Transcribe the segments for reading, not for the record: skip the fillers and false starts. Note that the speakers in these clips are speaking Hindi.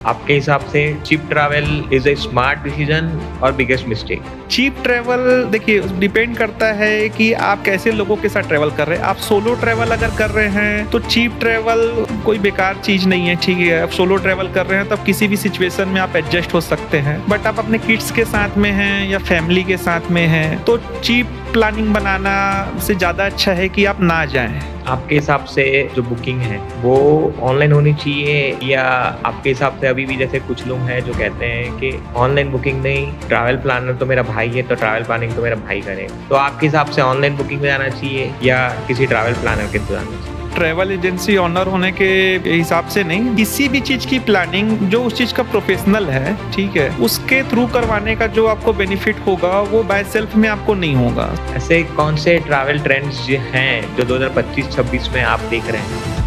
आपके हिसाब से cheap travel is a smart decision और बिगेस्ट मिस्टेक? चीप ट्रैवल देखिए डिपेंड करता है कि आप कैसे लोगों के साथ ट्रैवल कर रहे हैं। आप सोलो ट्रैवल अगर कर रहे हैं तो चीप ट्रैवल कोई बेकार चीज नहीं है, ठीक है। आप सोलो ट्रैवल कर रहे हैं तब किसी भी सिचुएशन में आप एडजस्ट हो सकते हैं। बट आप अपने किड्स के साथ में हैं या फैमिली के साथ में हैं तो चीप प्लानिंग बनाना से ज़्यादा अच्छा है कि आप ना जाएं। आपके हिसाब से जो बुकिंग है वो ऑनलाइन होनी चाहिए, या आपके हिसाब से अभी भी जैसे कुछ लोग हैं जो कहते हैं कि ऑनलाइन बुकिंग नहीं, ट्रैवल प्लानर तो मेरा भाई है तो ट्रैवल प्लानिंग तो मेरा भाई करे? तो आपके हिसाब से ऑनलाइन बुकिंग में जाना चाहिए या किसी ट्रैवल प्लानर के थ्रू जाना चाहिए? ट्रैवल एजेंसी ऑनर होने के हिसाब से नहीं, किसी भी चीज़ की प्लानिंग जो उस चीज़ का प्रोफेशनल है, ठीक है, उसके थ्रू करवाने का जो आपको बेनिफिट होगा वो बाय सेल्फ में आपको नहीं होगा। ऐसे कौन से ट्रैवल ट्रेंड्स हैं जो 2025-26 में आप देख रहे हैं?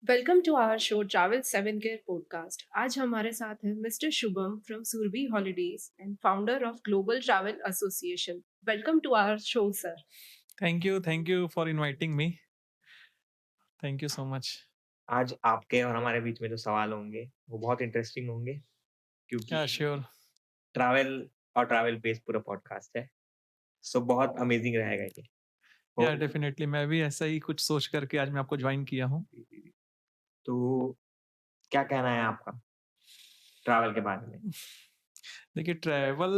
Welcome to our show travel 7 care podcast. आज हमारे साथ हैं mister Shubham from Surabhi holidays and founder of global travel association. Welcome to our show sir. Thank you for inviting me. Thank you so much. आज आपके और हमारे बीच में जो सवाल होंगे वो बहुत इंटरेस्टिंग होंगे, क्योंकि या श्योर। ट्रैवल और ट्रैवल बेस्ड पूरा पॉडकास्ट है। सो बहुत अमेजिंग रहेगा ये। या तो डेफिनेटली मैं भी ऐसा ही कुछ सोच करके आज मैं आपको ज्वाइन किया हूँ। तो क्या कहना है आपका ट्रैवल के बारे में? देखिए ट्रैवल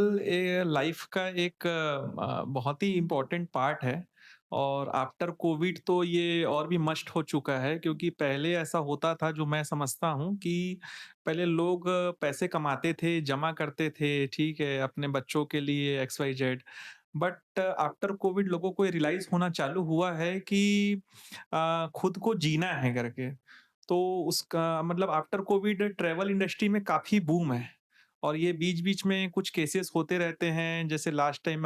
लाइफ का एक बहुत ही इम्पोर्टेंट पार्ट है। और आफ्टर कोविड तो ये और भी मस्ट हो चुका है, क्योंकि पहले ऐसा होता था जो मैं समझता हूँ कि पहले लोग पैसे कमाते थे, जमा करते थे, ठीक है, अपने बच्चों के लिए X Y Z. But after covid लोगों को ये रियलाइज होना चालू हुआ है कि खुद को जीना है करके। तो उसका मतलब आफ्टर कोविड ट्रैवल इंडस्ट्री में काफ़ी बूम है। और ये बीच-बीच में कुछ केसेस होते रहते हैं, जैसे लास्ट टाइम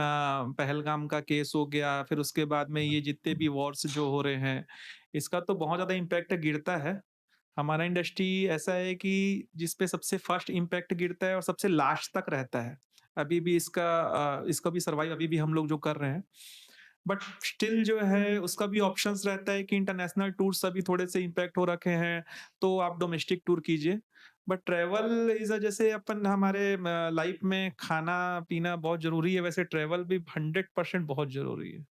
पहलगाम का केस हो गया, फिर उसके बाद में ये जितने भी वॉर्स जो हो रहे हैं, इसका तो बहुत ज़्यादा इम्पैक्ट गिरता है। हमारा इंडस्ट्री ऐसा है कि जिस पे सबसे फर्स्ट इम्पैक्ट गिरता है और सबसे लास्ट तक रहता है। अभी भी इसका भी सर्वाइव अभी भी हम लोग जो कर रहे हैं। बट स्टिल जो है उसका भी ऑप्शंस रहता है कि इंटरनेशनल टूर्स अभी थोड़े से इम्पैक्ट हो रखे हैं, तो आप डोमेस्टिक टूर कीजिए। बट ट्रैवल इज़ जैसे अपन हमारे लाइफ में खाना-पीना बहुत ज़रूरी है, वैसे ट्रैवल भी 100% बहुत ज़रूरी है।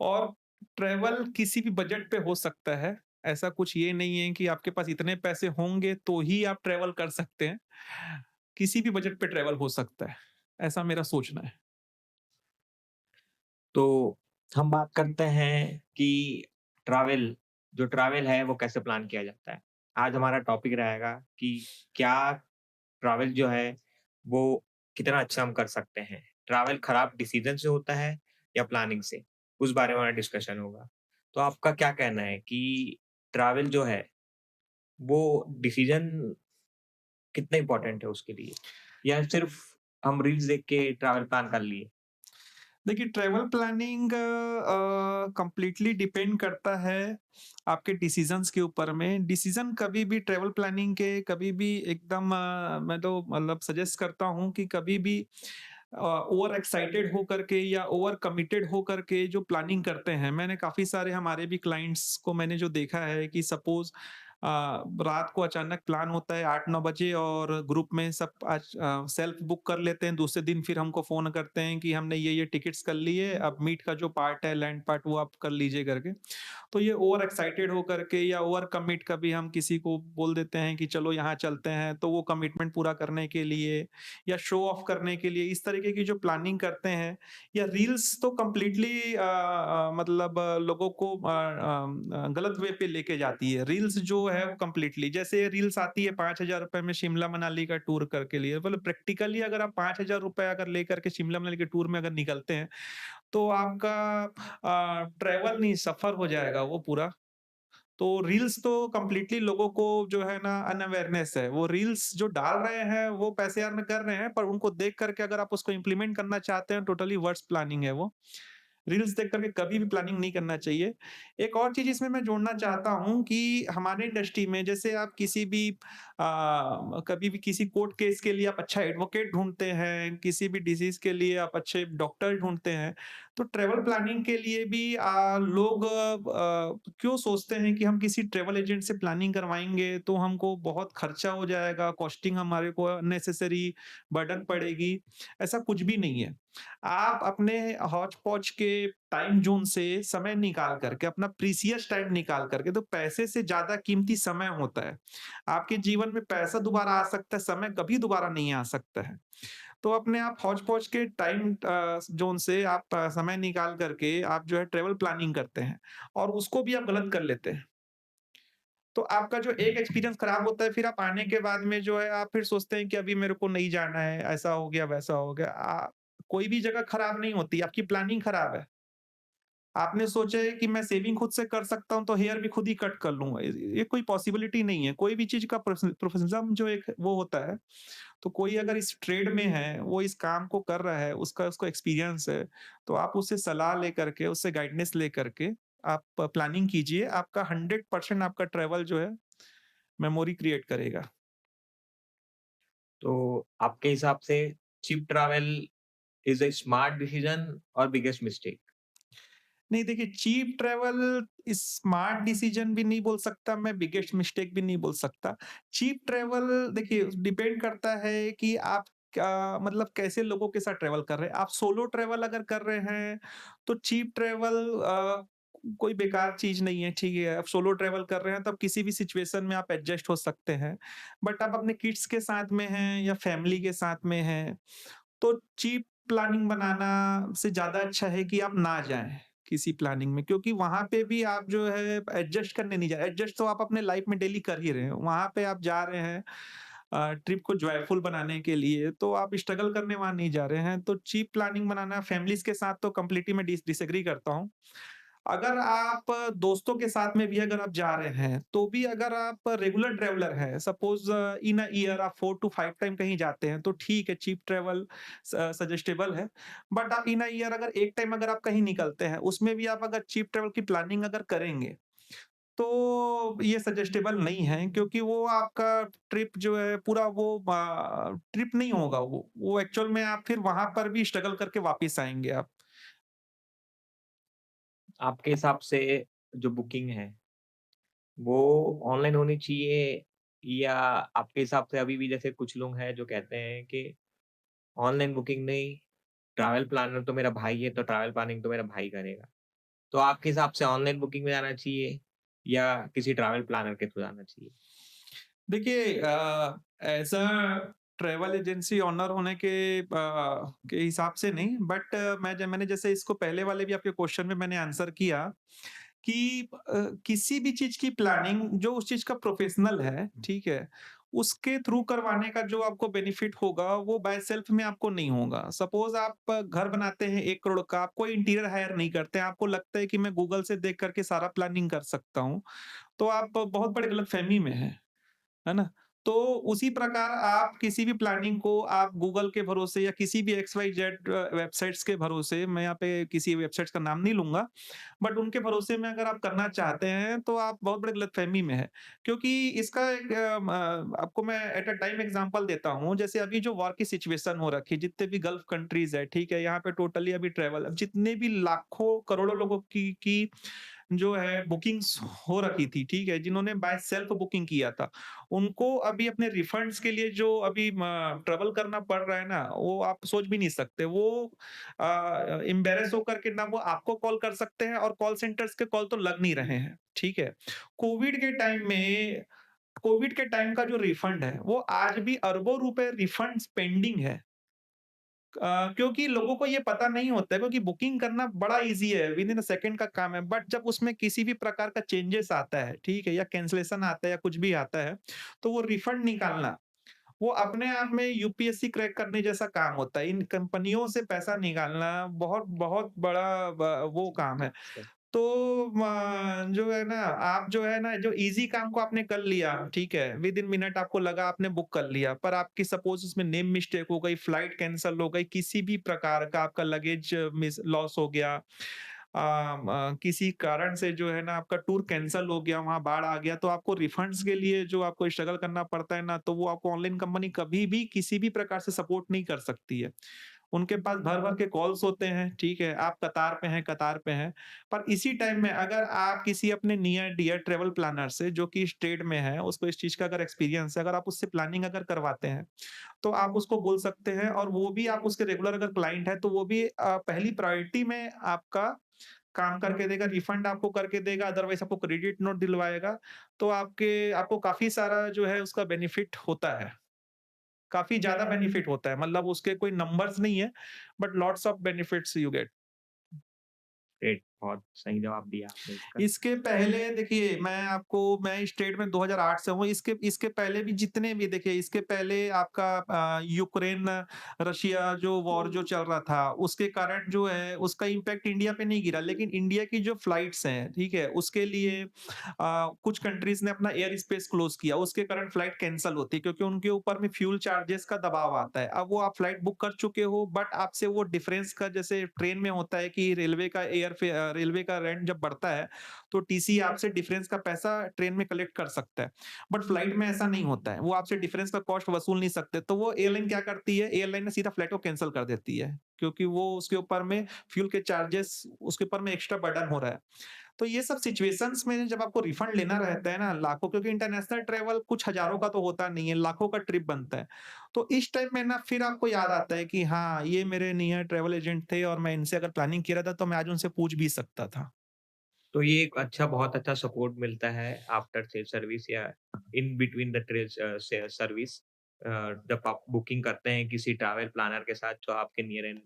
और ट्रैवल किसी भी बजट पे हो सकता है। ऐसा कुछ ये नहीं है कि आपके पास इतने पैसे होंगे तो ही आप ट्रैवल कर सकते हैं। किसी भी बजट पे ट्रैवल हो सकता है, ऐसा मेरा सोचना है। तो हम बात करते हैं कि ट्रैवल जो ट्रैवल है वो कैसे प्लान किया जाता है। आज हमारा टॉपिक रहेगा कि क्या ट्रैवल जो है वो कितना अच्छा हम कर सकते हैं। ट्रैवल खराब डिसीजन से होता है या प्लानिंग से? उस बारे में हमारा डिस्कशन होगा। तो आपका क्या कहना है कि ट्रैवल जो है वो डिसीजन कितना इम्पोर्टेंट है उसके लिए? या सिर्फ़ हम रील्स देख के ट्रैवल प्लान कर लिए? देखिए ट्रैवल प्लानिंग कंप्लीटली डिपेंड करता है आपके डिसीजंस के ऊपर में। डिसीजन कभी भी ट्रैवल प्लानिंग के कभी भी एकदम मैं तो मतलब सजेस्ट करता हूँ कि कभी भी ओवर एक्साइटेड हो करके या ओवर कमिटेड हो करके जो प्लानिंग करते हैं। मैंने काफ़ी सारे हमारे भी क्लाइंट्स को मैंने जो देखा है कि सपोज़ रात को अचानक प्लान होता है 8-9 बजे और ग्रुप में सब आज सेल्फ बुक कर लेते हैं। दूसरे दिन फिर हमको फ़ोन करते हैं कि हमने ये टिकट्स कर लिए, अब मीट का जो पार्ट है, लैंड पार्ट वो आप कर लीजिए करके। तो ये ओवर एक्साइटेड होकर के या ओवर कमिट कभी हम किसी को बोल देते हैं कि चलो यहाँ चलते हैं, तो वो कमिटमेंट पूरा करने के लिए या शो ऑफ करने के लिए इस तरीके की जो प्लानिंग करते हैं, या रील्स तो कंप्लीटली मतलब लोगों को गलत वे पे लेके जाती है। रील्स जो है वो कंप्लीटली जैसे रील्स आती है ₹5000 में शिमला मनाली का टूर करके लिए, मतलब प्रैक्टिकली अगर आप ₹5000 अगर लेकर के शिमला मनाली के टूर में अगर निकलते हैं, तो आपका ट्रैवल नहीं सफ़र हो जाएगा वो पूरा। तो रील्स तो कंप्लीटली लोगों को जो है ना अनअवेयरनेस है। वो रील्स जो डाल रहे हैं, वो पैसे अर्न कर रहे हैं, पर उनको देख कर के अगर आप उसको इम्प्लीमेंट करना चाहते हैं, टोटली वर्स्ट प्लानिंग है वो। रील्स देख कर के कभी भी प्लानिंग नहीं करना चाहिए। एक और चीज़ इसमें मैं जोड़ना चाहता हूँ कि हमारे इंडस्ट्री में जैसे आप किसी भी कभी भी किसी कोर्ट केस के लिए आप अच्छा एडवोकेट ढूँढते हैं, किसी भी डिसीज़ के लिए आप अच्छे डॉक्टर ढूँढते हैं, तो ट्रैवल प्लानिंग के लिए भी लोग क्यों सोचते हैं कि हम किसी ट्रैवल एजेंट से प्लानिंग करवाएँगे तो हमको बहुत खर्चा हो जाएगा, कॉस्टिंग हमारे को अननेसेसरी बर्डन पड़ेगी, ऐसा कुछ भी नहीं है। आप अपने हौच-पौच के टाइम ज़ोन से समय निकाल कर के, अपना प्रीशियस टाइम निकाल कर के, तो पैसे से ज़्यादा कीमती समय होता है। आपके जीवन में पैसा दोबारा आ सकता है, समय कभी दोबारा नहीं आ सकता है। तो अपने आप हौच-पौच के टाइम ज़ोन से आप समय निकाल कर के आप जो है ट्रैवल प्लानिंग करते हैं और उसको भी आप गलत कर लेते हैं। तो आपका जो एक एक्सपीरियंस खराब होता है, फिर आप आने के बाद में जो है आप फिर सोचते हैं कि अभी मेरे को नहीं जाना है, ऐसा हो गया, वैसा हो गया। कोई भी जगह खराब नहीं होती, आपकी प्लानिंग खराब है। आपने सोचा है कि मैं सेविंग खुद से कर सकता हूँ, तो हेयर भी खुद ही कट कर लूँगा। ये कोई पॉसिबिलिटी नहीं है। कोई भी चीज़ का प्रोफेशनलिज़्म जो एक वो होता है, तो कोई अगर इस ट्रेड में है, वो इस काम को कर रहा है, उसका उसको एक्सपीरियंस है, तो आप उससे सलाह लेकर के, उससे गाइडेंस लेकर के आप प्लानिंग कीजिए। आपका 100% आपका ट्रैवल जो है मेमोरी क्रिएट करेगा। तो आपके हिसाब से cheap travel is a smart decision और बिगेस्ट मिस्टेक? नहीं देखिए, चीप ट्रैवल स्मार्ट डिसीजन भी नहीं बोल सकता मैं, बिगेस्ट मिस्टेक भी नहीं बोल सकता। चीप ट्रैवल देखिए डिपेंड करता है कि आप क्या मतलब कैसे लोगों के साथ ट्रैवल कर रहे हैं। आप सोलो ट्रैवल अगर कर रहे हैं, तो चीप ट्रैवल कोई बेकार चीज़ नहीं है, ठीक है। आप सोलो ट्रैवल कर रहे हैं, तब किसी भी सिचुएशन में आप एडजस्ट हो सकते हैं। बट आप अपने किड्स के साथ में हैं या फैमिली के साथ में हैं, तो चीप प्लानिंग बनाना से ज़्यादा अच्छा है कि आप ना जाएँ, किसी प्लानिंग में, क्योंकि वहाँ पे भी आप जो है एडजस्ट करने नहीं जा रहे। एडजस्ट तो आप अपने लाइफ में डेली कर ही रहे हैं। वहाँ पे आप जा रहे हैं ट्रिप को जॉयफुल बनाने के लिए, तो आप स्ट्रगल करने वहाँ नहीं जा रहे हैं। तो चीप प्लानिंग बनाना फैमिलीज़ के साथ तो कंप्लीटली मैं डिसएग्री करता हूँ। अगर आप दोस्तों के साथ में भी अगर आप जा रहे हैं, तो भी अगर आप रेगुलर ट्रैवलर हैं, सपोज़ इन अ ईयर आप 4 टू 5 टाइम कहीं जाते हैं, तो ठीक है, चीप ट्रैवल सजेस्टेबल है। बट आप इन अ ईयर अगर 1 टाइम अगर आप कहीं निकलते हैं, उसमें भी आप अगर चीप ट्रैवल की प्लानिंग अगर करेंगे, तो ये सजेस्टेबल नहीं है, क्योंकि वो आपका ट्रिप जो है पूरा वो ट्रिप नहीं होगा वो। वो एक्चुअल में आप फिर वहाँ पर भी स्ट्रगल करके वापिस आएँगे आप। आपके हिसाब से जो बुकिंग है, वो ऑनलाइन होनी चाहिए या आपके हिसाब से अभी भी जैसे कुछ लोग हैं जो कहते हैं कि ऑनलाइन बुकिंग नहीं, ट्रैवल प्लानर तो मेरा भाई है, तो ट्रैवल प्लानिंग तो मेरा भाई करेगा। तो आपके हिसाब से ऑनलाइन बुकिंग में जाना चाहिए या किसी ट्रैवल प्लानर के थ्रू जाना चाहिए? देखिए as a travel agency owner होने के हिसाब से नहीं, बट मैंने जैसे इसको पहले वाले भी आपके क्वेश्चन में मैंने आंसर किया कि किसी भी चीज़ की प्लानिंग जो उस चीज़ का प्रोफेशनल है, ठीक है? उसके थ्रू करवाने का जो आपको बेनिफिट होगा, वो बाय सेल्फ में आपको नहीं होगा। सपोज़ आप घर बनाते हैं 1 करोड़ का, आप कोई इंटीरियर हायर नहीं करते, आपको लगता है कि मैं गूगल से देख कर के सारा प्लानिंग कर सकता हूँ, तो आप बहुत बड़े गलतफ़हमी में हैं। है ना? तो उसी प्रकार आप किसी भी प्लानिंग को आप गूगल के भरोसे या किसी भी एक्स वाई जेड वेबसाइट्स के भरोसे, मैं यहाँ पे किसी वेबसाइट्स का नाम नहीं लूँगा, बट उनके भरोसे में अगर आप करना चाहते हैं, तो आप बहुत बड़े गलतफ़हमी में हैं। क्योंकि इसका एक आपको मैं एट अ टाइम एग्ज़ाम्पल देता हूँ, जैसे अभी जो वॉर की सिचुएशन हो रखी है, जितने भी गल्फ कंट्रीज़ है, ठीक है? यहाँ पे टोटली अभी ट्रैवल अब जितने भी लाखों, करोड़ों लोगों की जो है बुकिंग्स हो रखी थी, ठीक है? जिन्होंने बाय सेल्फ बुकिंग किया था, उनको अभी अपने रिफंड्स के लिए जो अभी ट्रैवल करना पड़ रहा है ना, वो आप सोच भी नहीं सकते। वो एम्बैरेस होकर के ना वो आपको कॉल कर सकते हैं और कॉल सेंटर्स के कॉल तो लग नहीं रहे हैं, ठीक है? कोविड के टाइम में कोविड के टाइम का जो रिफंड है, वो आज भी अरबों रुपए रिफंड्स पेंडिंग है। क्योंकि लोगों को ये पता नहीं होता है, क्योंकि बुकिंग करना बड़ा ईज़ी है, विद इन अ सेकंड का काम है। बट जब उसमें किसी भी प्रकार का चेंजेस आता है, ठीक है? या कैंसलेशन आता है या कुछ भी आता है, तो वो रिफंड निकालना, वो अपने आप में यूपीएससी क्रैक करने जैसा काम होता है। इन कंपनियों से पैसा निकालना बहुत बहुत बड़ा वो काम है। अच्छा। तो जो है ना, आप जो है ना, जो ईज़ी काम को आपने कर लिया, ठीक है? विद इन मिनट आपको लगा आपने बुक कर लिया, पर आपकी सपोज़ उसमें नेम मिस्टेक हो गई, फ्लाइट कैंसल हो गई, किसी भी प्रकार का आपका लगेज मिस लॉस हो गया। किसी कारण से जो है ना आपका टूर कैंसल हो गया, वहाँ बाढ़ आ गया, तो आपको रिफंड्स के लिए जो आपको स्ट्रगल करना पड़ता है ना, तो वो आपको ऑनलाइन कंपनी कभी भी किसी भी प्रकार से सपोर्ट नहीं कर सकती है। उनके पास भर-भर के कॉल्स होते हैं, ठीक है? आप कतार पे हैं। पर इसी टाइम में अगर आप किसी अपने नियर डियर ट्रैवल प्लानर से जो कि इस ट्रेड में है, उसको इस चीज़ का अगर एक्सपीरियंस है, अगर आप उससे प्लानिंग अगर करवाते हैं, तो आप उसको बोल सकते हैं और वो भी आप उसके रेगुलर अगर क्लाइंट है, तो वो भी पहली प्रायोरिटी में आपका काम करके देगा, रिफंड आपको करके देगा, अदरवाइज़ आपको क्रेडिट नोट दिलवाएगा। तो आपको काफ़ी सारा जो है उसका बेनिफिट होता है। काफ़ी ज़्यादा बेनिफिट होता है, मतलब उसके कोई नंबर्स नहीं है, but lots of benefits you get. Great, बहुत सही जवाब दिया आपने इसका। इसके पहले देखिए मैं स्टेट में 2008 से हूँ। इसके इसके पहले भी जितने भी देखिए इसके पहले आपका यूक्रेन रशिया जो वॉर जो चल रहा था, उसके कारण जो है उसका इम्पैक्ट इंडिया पे नहीं गिरा। लेकिन इंडिया की जो फ्लाइट्स हैं, ठीक है? उसके लिए कुछ कंट्रीज़ ने अपना एयर स्पेस क्लोज़ किया। उसके कारण फ्लाइट कैंसल होती है क्योंकि उनके ऊपर में फ्यूल चार्जेस का दबाव आता है। अब वो आप फ्लाइट बुक कर चुके हो बट आपसे वो डिफरेंस का जैसे ट्रेन में होता है कि रेलवे का रेंट जब बढ़ता है तो टीसी आपसे डिफरेंस का पैसा ट्रेन में कलेक्ट कर सकता है। बट फ्लाइट में ऐसा नहीं होता है। वो आपसे डिफरेंस का कॉस्ट वसूल नहीं सकते। तो वो एयरलाइन क्या करती है, एयरलाइन ने सीधा फ्लाइट को कैंसल कर देती है। क्योंकि वो उसके ऊपर में फ्यूल के चार्जेस उसके ऊपर में एक्स्ट्रा बर्डन हो रहा है। तो ये सब सिचुएशंस में जब आपको रिफंड लेना रहता है ना लाखों, क्योंकि इंटरनेशनल ट्रैवल कुछ हजारों का तो होता नहीं है, लाखों का ट्रिप बनता है। तो इस टाइम में ना फिर आपको याद आता है कि हाँ, ये मेरे नियर ट्रैवल एजेंट थे और मैं इनसे अगर प्लानिंग किया रहता तो मैं आज उनसे पूछ भी सकता था। तो ये एक अच्छा बहुत अच्छा सपोर्ट मिलता है आफ्टर सेल सर्विस या in between the sale service जब आप बुकिंग करते हैं किसी ट्रैवल प्लानर के साथ जो आपके नियर एंड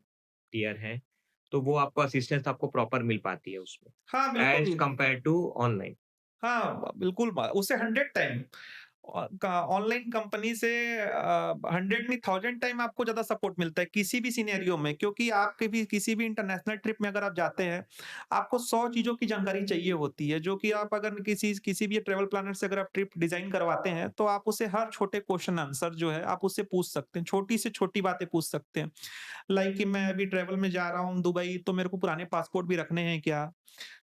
डियर हैं, तो वो आपको असिस्टेंस आपको प्रॉपर मिल पाती है उसमें, हाँ, एज़ बिल्कुल। Compared to online. हाँ, बिल्कुल उससे 100 टाइम का ऑनलाइन कंपनी से 100 नहीं 1000 टाइम आपको ज़्यादा सपोर्ट मिलता है किसी भी सिनेरियो में, क्योंकि आपके भी किसी भी इंटरनेशनल ट्रिप में अगर आप जाते हैं, आपको 100 चीज़ों की जानकारी चाहिए होती है, जो कि आप अगर किसी भी ट्रैवल प्लानर से अगर आप ट्रिप डिज़ाइन करवाते हैं, तो आप उससे हर छोटे क्वेश्चन आंसर जो है आप उससे पूछ सकते हैं, छोटी से छोटी बातें पूछ सकते हैं। लाइक कि मैं अभी ट्रैवल में जा रहा हूँ दुबई, तो मेरे को पुराने पासपोर्ट भी रखने हैं क्या?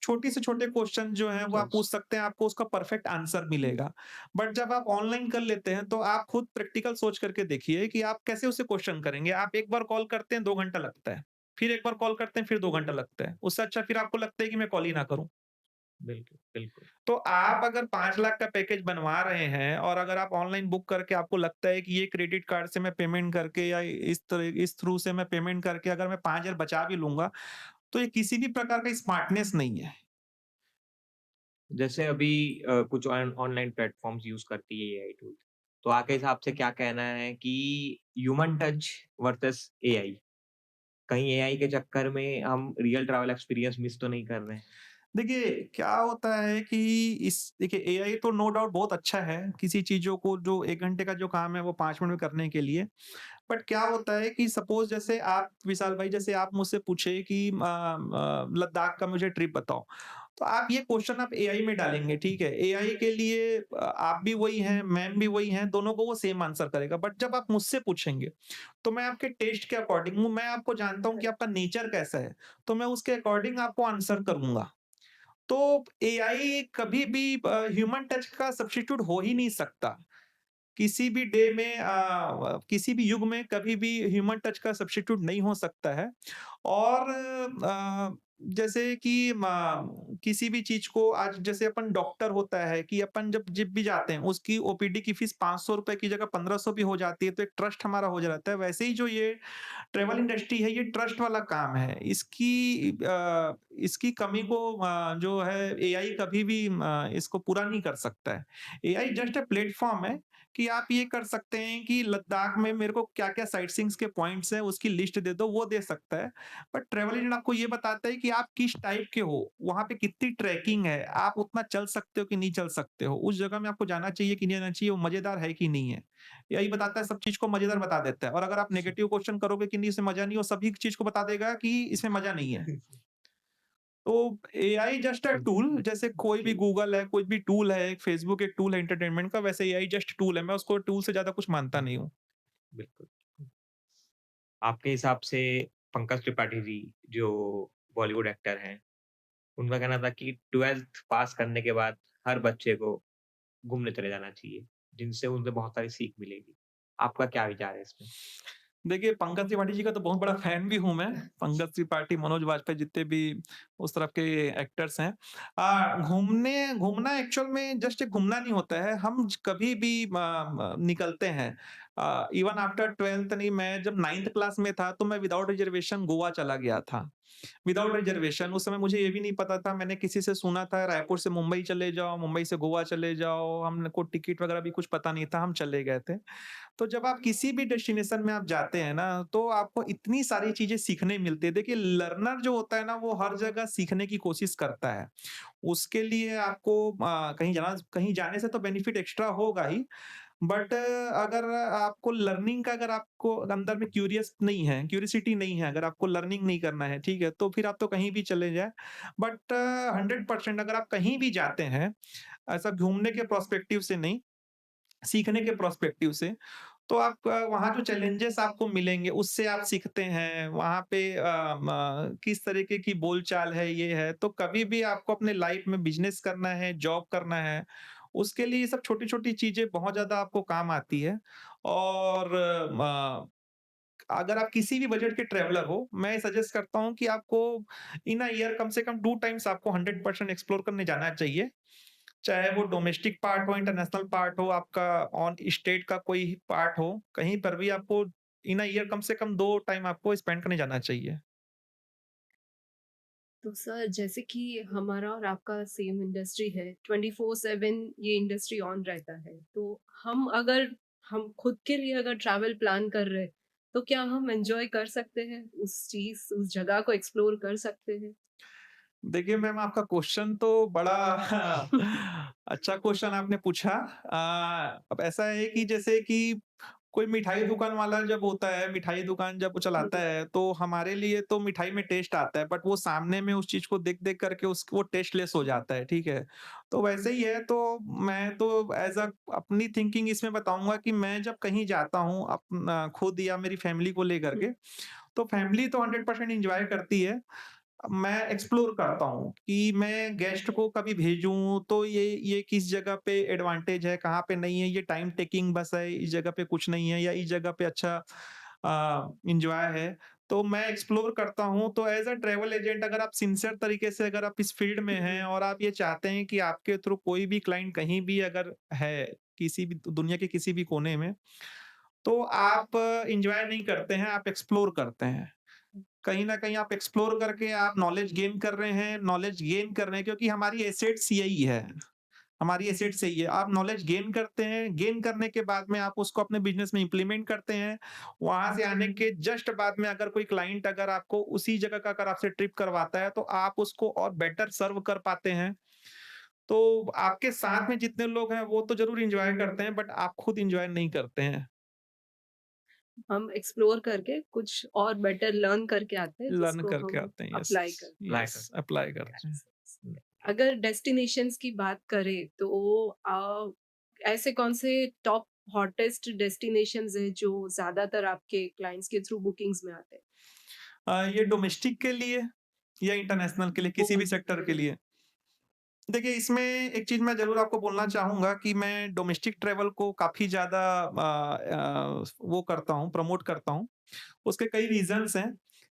छोटी से छोटे क्वेश्चन जो हैं वो आप पूछ सकते हैं, आपको उसका परफेक्ट आंसर मिलेगा। बट जब आप ऑनलाइन कर लेते हैं तो आप खुद प्रैक्टिकल सोच करके देखिए कि आप कैसे उसे क्वेश्चन करेंगे। आप एक बार कॉल करते हैं 2 घंटा लगता है, फिर एक बार कॉल करते हैं फिर 2 घंटा लगता है। उससे अच्छा फिर आपको लगता है कि मैं कॉल ही ना करूँ। बिल्कुल, बिल्कुल। तो आप अगर 5 लाख का पैकेज बनवा रहे हैं और अगर आप ऑनलाइन बुक करके आपको लगता है कि ये क्रेडिट कार्ड से मैं पेमेंट करके या इस थ्रू से मैं पेमेंट करके अगर मैं 5000 बचा भी लूँगा, तो ये किसी भी प्रकार का स्मार्टनेस नहीं है। जैसे अभी कुछ ऑनलाइन प्लेटफ़ॉर्म्स यूज़ करती है एआई टूल, तो आपके हिसाब से क्या कहना है कि ह्यूमन टच वर्सेस एआई? कहीं एआई के चक्कर में हम रियल ट्रैवल एक्सपीरियंस मिस तो नहीं कर रहे हैं? देखिए, क्या होता है कि देखिए एआई तो नो डाउट बहुत अच्छा है, किसी चीज़ों को जो 1 घंटे का जो काम है वो 5 मिनट में करने के लिए। बट क्या होता है कि सपोज़ जैसे आप विशाल भाई जैसे आप मुझसे पूछे कि लद्दाख का मुझे ट्रिप बताओ। तो आप ये क्वेश्चन आप एआई में डालेंगे, ठीक है? एआई के लिए आप भी वही हैं, मैम भी वही हैं, दोनों को वो सेम आंसर करेगा। बट जब आप मुझसे पूछेंगे, तो मैं आपके टेस्ट के अकॉर्डिंग हूँ, मैं आपको जानता हूँ कि आपका नेचर कैसा है, तो मैं उसके अकॉर्डिंग आपको आंसर करूँगा। तो एआई कभी भी ह्यूमन टच का सब्स्टिट्यूट हो ही नहीं सकता। किसी भी डे में किसी भी युग में कभी भी ह्यूमन टच का सब्स्टिट्यूट नहीं हो सकता है। और जैसे कि किसी भी चीज़ को आज जैसे अपन डॉक्टर होता है कि अपन जब भी जाते हैं उसकी ओपीडी की फीस ₹500 की जगह 1500 भी हो जाती है, तो एक ट्रस्ट हमारा हो जाता है। वैसे ही जो ये ट्रैवल इंडस्ट्री है ये ट्रस्ट वाला काम है। इसकी कमी को जो है एआई कभी भी इसको पूरा नहीं कर सकता है। एआई जस्ट अ प्लेटफ़ॉर्म है कि आप ये कर सकते हैं कि लद्दाख में मेरे को क्या-क्या साइट सीइंग्स के पॉइंट्स हैं उसकी लिस्ट दे दो, वो दे सकता है। बट ट्रैवल एजेंट आपको ये बताता है कि आप किस टाइप के हो, वहाँ पे कितनी ट्रैकिंग है, आप उतना चल सकते हो कि नहीं चल सकते हो, उस जगह में आपको जाना चाहिए कि नहीं जाना चाहिए, वो मज़ेदार है कि नहीं है। यही बताता है, सब चीज़ को मज़ेदार बता देता है और अगर आप नेगेटिव क्वेश्चन करोगे कि नहीं इसमें मज़ा नहीं, वो सभी चीज़ को बता देगा कि इसमें मज़ा नहीं है। तो एआई जस्ट अ टूल, जैसे कोई भी गूगल है, कोई भी टूल है, एक फेसबुक एक टूल है एंटरटेनमेंट का, वैसे एआई जस्ट टूल है। मैं उसको टूल से ज़्यादा कुछ मानता नहीं हूँ। बिल्कुल। आपके हिसाब से पंकज त्रिपाठी जी, जो बॉलीवुड एक्टर हैं, उनका कहना था कि 12th पास करने के बाद हर बच्चे को घूमने चले जाना चाहिए, जिनसे उनसे बहुत सारी सीख मिलेगी। आपका क्या विचार है इसमें? देखिए, पंकज त्रिपाठी जी का तो बहुत बड़ा फैन भी हूँ मैं। पंकज त्रिपाठी, मनोज वाजपेयी जितने भी उस तरफ के एक्टर्स हैं। घूमना एक्चुअल में जस्ट एक घूमना नहीं होता है, हम कभी भी निकलते हैं। इवन आफ्टर 12th नहीं, मैं जब 9th क्लास में था तो मैं विदाउट रिजर्वेशन गोवा चला गया था। विदाउट रिजर्वेशन, उस समय मुझे ये भी नहीं पता था, मैंने किसी से सुना था रायपुर से मुंबई चले जाओ, मुंबई से गोवा चले जाओ, हमको टिकट वगैरह भी कुछ पता नहीं था, हम चले गए थे। तो जब आप किसी भी डेस्टिनेशन में आप जाते हैं ना, तो आपको इतनी सारी चीज़ें सीखने मिलती है। देखिए, लर्नर जो होता है ना, वो हर जगह सीखने की कोशिश करता है। उसके लिए आपको कहीं जाने से तो बेनिफिट एक्स्ट्रा होगा ही, बट अगर आपको लर्निंग का, अगर आपको अंदर में क्यूरियोसिटी नहीं है, अगर आपको लर्निंग नहीं करना है, ठीक है, तो फिर आप तो कहीं भी चले जाएँ। बट 100% अगर आप कहीं भी जाते हैं, ऐसा घूमने के पर्सपेक्टिव से नहीं, सीखने के पर्सपेक्टिव से, तो आप वहाँ जो चैलेंजेस आपको मिलेंगे, उससे आप सीखते हैं। वहाँ पे किस तरीके की बोलचाल है, ये है। तो कभी भी आपको अपने लाइफ में बिज़नेस करना है, जॉब करना है, उसके लिए ये सब छोटी-छोटी चीज़ें बहुत ज़्यादा आपको काम आती है। और अगर आप किसी भी बजट के ट्रैवलर हो, मैं सजेस्ट करता हूँ कि आपको इन अ ईयर कम से कम 2 टाइम्स आपको 100% एक्सप्लोर करने जाना चाहिए। चाहे वो डोमेस्टिक पार्ट हो, इंटरनेशनल पार्ट हो, आपका ऑन स्टेट का कोई पार्ट हो, कहीं पर भी आपको इन अ ईयर कम से कम 2 टाइम आपको स्पेंड करने जाना चाहिए। तो सर, जैसे कि हमारा और आपका सेम इंडस्ट्री है, 24/7 ये इंडस्ट्री ऑन रहता है। तो हम खुद के लिए अगर ट्रैवल प्लान कर रहे हैं, तो क्या हम एन्जॉय कर सकते हैं? उस जगह को एक्सप्लोर कर सकते हैं? देखिए मैम, आपका क्वेश्चन तो बड़ा अच्छा क्वेश्चन आपने पूछा। अब ऐसा है कि जैसे कि कोई मिठाई दुकान वाला जब होता है, मिठाई दुकान जब वो चलाता हुँ, है, तो हमारे लिए तो मिठाई में टेस्ट आता है, बट वो सामने में उस चीज़ को देख-देख करके उस वो टेस्टलेस हो जाता है, ठीक है? तो वैसे ही है, तो मैं तो ऐज़ अपनी थिंकिंग इसमें बताऊँगा कि मैं जब कहीं जाता हूँ अपना खुद या मेरी फैमिली को लेकर हुँ, के, तो फैमिली तो 100% एन्जॉय करती है। मैं एक्सप्लोर करता हूँ कि मैं गेस्ट को कभी भेजूँ तो ये किस जगह पे एडवांटेज है, कहाँ पे नहीं है, ये टाइम टेकिंग बस है, इस जगह पे कुछ नहीं है या इस जगह पे अच्छा एन्जॉय है। तो मैं एक्सप्लोर करता हूँ, तो एज़ अ ट्रैवल एजेंट अगर आप सिंसियर तरीके से अगर आप इस फील्ड में हुँ, हैं हुँ। और आप ये चाहते हैं कि आपके थ्रू कोई भी क्लाइंट कहीं भी अगर है, किसी भी दुनिया के किसी भी कोने में, तो आप एन्जॉय नहीं करते हैं, आप एक्सप्लोर करते हैं। कहीं न कहीं आप एक्सप्लोर करके आप नॉलेज गेन कर रहे हैं, क्योंकि हमारी एसेट्स यही है, हमारी एसेट्स यही है। आप नॉलेज गेन करते हैं, गेन करने के बाद में आप उसको अपने बिज़नेस में इम्प्लीमेंट करते हैं। वहाँ से आने के जस्ट बाद में अगर कोई क्लाइंट अगर आपको उसी जगह का अगर आपसे ट्रिप करवाता है, तो आप उसको और बेटर सर्व कर पाते हैं। तो आपके साथ में जितने लोग हैं, वो तो ज़रूर एन्जॉय करते हैं, बट आप खुद एन्जॉय नहीं करते हैं। हम एक्सप्लोर करके कुछ और बेटर लर्न करके आते हैं, लर्न जिसको करके हम आते हैं, यस, अप्लाई करते अप्लाई यस, कर अप्लाई करते हैं। हुँ। अगर डेस्टिनेशंस की बात करें तो ऐसे कौन से टॉप हॉटेस्ट डेस्टिनेशंस हैं जो ज़्यादातर आपके क्लाइंट्स के थ्रू बुकिंग्स में आते हैं? ये डोमेस्टिक के लिए या इंटरनेशनल के लिए, किसी भी बोथ। सेक्टर के लिए? देखिए, इसमें एक चीज़ मैं ज़रूर आपको बोलना चाहूँगा कि मैं डोमेस्टिक ट्रैवल को काफ़ी ज़्यादा वो करता हूँ, प्रमोट करता हूँ। उसके कई रीज़न्स हैं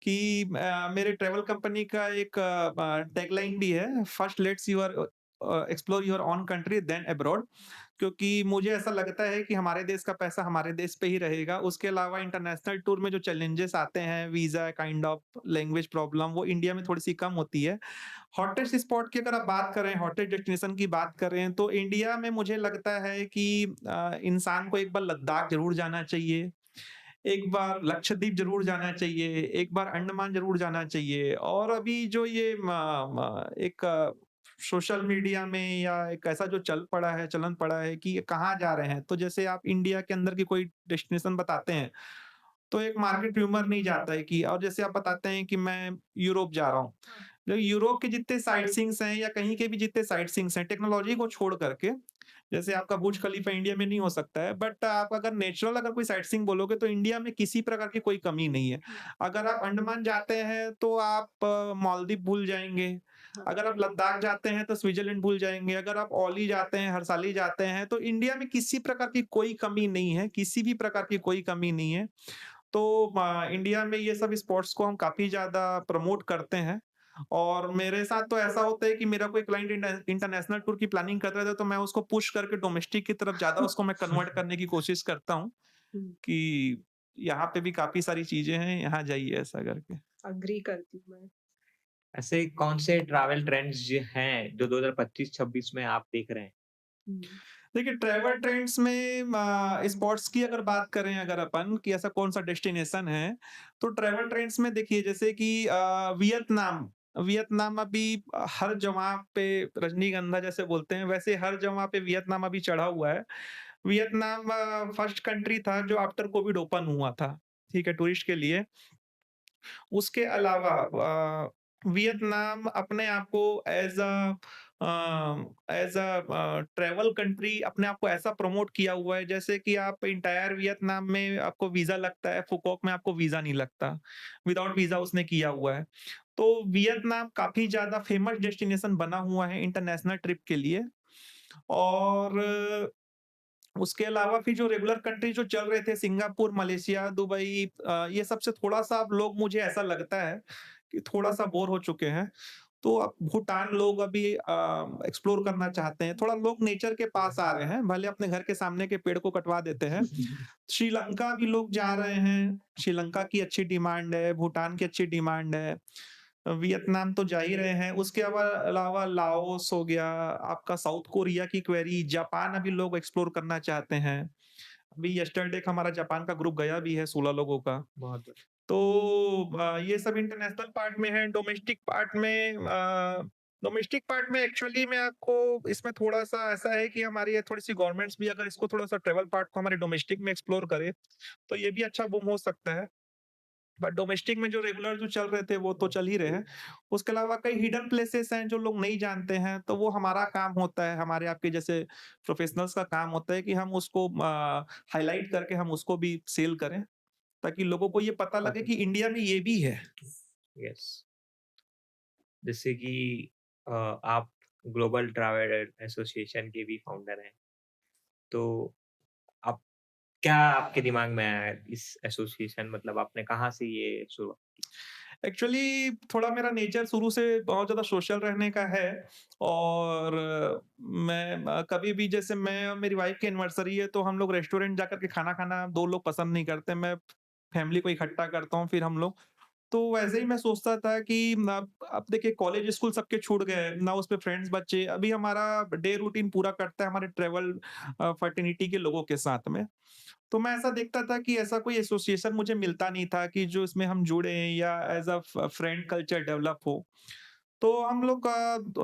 कि मेरे ट्रैवल कंपनी का एक टैगलाइन भी है, first let's your explore your own country then abroad. क्योंकि मुझे ऐसा लगता है कि हमारे देश का पैसा हमारे देश पे ही रहेगा। उसके अलावा इंटरनेशनल टूर में जो चैलेंजेस आते हैं, visa kind of language problem, वो इंडिया में थोड़ी-सी कम होती है। हॉटेस्ट स्पॉट की अगर आप बात करें, हॉटेस्ट डेस्टिनेशन की बात करें, तो इंडिया में मुझे लगता है कि इंसान को एक बार लद्दाख ज़रूर जाना चाहिए, एक बार लक्षद्वीप ज़रूर जाना चाहिए, एक बार अंडमान ज़रूर जाना चाहिए। और अभी जो ये एक सोशल मीडिया में या एक ऐसा जो चलन पड़ा है कि कहाँ जा रहे हैं, तो जैसे आप इंडिया के अंदर की कोई डेस्टिनेशन बताते हैं, तो एक मार्केट र्यूमर नहीं जाता है कि, और जैसे आप बताते हैं कि मैं यूरोप जा रहा हूँ। हाँ। जो यूरोप के जितने साइट सीइंग्स हैं या कहीं के भी जितने साइट सीइंग्स हैं, टेक्नोलॉजी को छोड़ करके, जैसे आपका बुर्ज खलीफा इंडिया में नहीं हो सकता है, बट आप अगर नेचुरल अगर कोई साइट सीइंग बोलोगे तो इंडिया में किसी प्रकार की कोई कमी नहीं है। हुँ, अगर आप अंडमान जाते हैं तो आप मालदीव भूल जाएँगे, हाँ। अगर आप लद्दाख जाते हैं तो स्विट्ज़रलैंड भूल जाएँगे, अगर आप औली जाते हैं, हर्षाली जाते हैं, तो इंडिया में किसी प्रकार की कोई कमी नहीं है, किसी भी प्रकार की कोई कमी नहीं है। तो इंडिया में ये सब स्पोर्ट्स को हम काफ़ी ज़्यादा प्रमोट करते हैं और मेरे साथ तो ऐसा होता है कि मेरा कोई क्लाइंट इंटरनेशनल टूर की प्लानिंग कर रहा था, तो मैं उसको पुश करके डोमेस्टिक की तरफ ज़्यादा उसको मैं कन्वर्ट करने की कोशिश करता हूँ हुँ, कि यहाँ पे भी काफ़ी सारी चीज़ें हैं, यहाँ जाइए ऐसा करके। एग्री करती हूँ मैं। ऐसे कौन से ट्रैवल ट्रेंड्स हैं जो 2025-26 में आप देख रहे हैं? हुँ, देखिए ट्रैवल ट्रेंड्स में स्पॉट्स की अगर बात करें अगर अपन कि ऐसा कौन सा डेस्टिनेशन है, तो ट्रैवल ट्रेंड्स में देखिए जैसे कि वियतनाम वियतनाम अभी हर जगह पे रजनीगंधा जैसे बोलते हैं, वैसे हर जगह पे वियतनाम अभी चढ़ा हुआ है। वियतनाम फर्स्ट कंट्री था जो आफ्टर कोविड ओपन हुआ था, ठीक है, टूरिस्ट के लिए। उसके अलावा वियतनाम अपने आप को एज़ अ ट्रैवल कंट्री अपने आप को ऐसा प्रमोट किया हुआ है जैसे कि आप एंटायर वियतनाम में आपको वीज़ा लगता है, फुकोक में आपको वीज़ा नहीं लगता। विदाउट वीज़ा उसने किया हुआ है। तो वियतनाम काफ़ी ज़्यादा फेमस डेस्टिनेशन बना हुआ है इंटरनेशनल ट्रिप के लिए और उसके अलावा फिर जो रेगुलर कंट्री जो चल रहे थे सिंगापुर, मलेशिया, दुबई ये सबसे थोड़ा-सा अब लोग मुझे ऐसा लगता है कि थोड़ा-सा बोर हो चुके हैं। तो अब भूटान लोग अभी एक्सप्लोर करना चाहते हैं। थोड़ा लोग नेचर के पास आ रहे हैं, भले अपने घर के सामने के पेड़ को कटवा देते हैं। श्रीलंका भी लोग जा रहे हैं, श्रीलंका की अच्छी डिमांड है, भूटान की अच्छी डिमांड है। वियतनाम तो जा ही रहे हैं, उसके अलावा लाओस हो गया, आपका साउथ कोरिया की क्वेरी, जापान अभी लोग एक्सप्लोर करना चाहते हैं। अभी यस्टरडे का हमारा जापान का ग्रुप गया भी है 16 लोगों का। बहुत बढ़िया। तो ये सब इंटरनेशनल पार्ट में है, डोमेस्टिक पार्ट में एक्चुअली मैं आपको इसमें थोड़ा-सा ऐसा है कि हमारी ये थोड़ी-सी गवर्नमेंट्स भी अगर इसको थोड़ा-सा ट्रैवल पार्ट को हमारे डोमेस्टिक में एक्सप्लोर करे, तो ये भी अच्छा बूम हो सकता है। बट डोमेस्टिक में जो रेगुलर जो चल रहे थे वो तो चल ही रहे हैं। उसके अलावा कई हिडन प्लेसेस हैं जो लोग नहीं जानते हैं, तो वो हमारा काम होता है, हमारे आपके जैसे प्रोफेशनल्स का काम होता है कि हम उसको हाइलाइट करके हम उसको भी सेल करें, ताकि लोगों को ये पता लगे कि इंडिया में ये भी है। यस। जैसे कि आप ग्लोबल ट्रैवल एसोसिएशन के भी फाउंडर हैं। तो आप क्या आपके दिमाग में आया है इस एसोसिएशन मतलब आपने कहाँ से ये शुरुआत की? एक्चुअली थोड़ा मेरा नेचर शुरू से बहुत ज़्यादा सोशल रहने का है और मैं कभी भी जैसे मैं और मेरी वाइफ की एनिवर्सरी है तो हम लोग रेस्टोरेंट जाकर के खाना खाना 2 लोग पसंद नहीं करते। मैं फैमिली को इकट्ठा करता हूँ फिर हम लोग तो वैसे ही मैं सोचता था कि अब देखिए कॉलेज स्कूल सबके छूट गए हैं, ना उसपे फ्रेंड्स बचे। अभी हमारा डे रूटीन पूरा कटता है हमारे ट्रैवल फैटर्निटी के लोगों के साथ में। तो मैं ऐसा देखता था कि ऐसा कोई एसोसिएशन मुझे मिलता नहीं था कि जो इसमें हम जुड़े या as a friend culture develop हो। तो हम लोग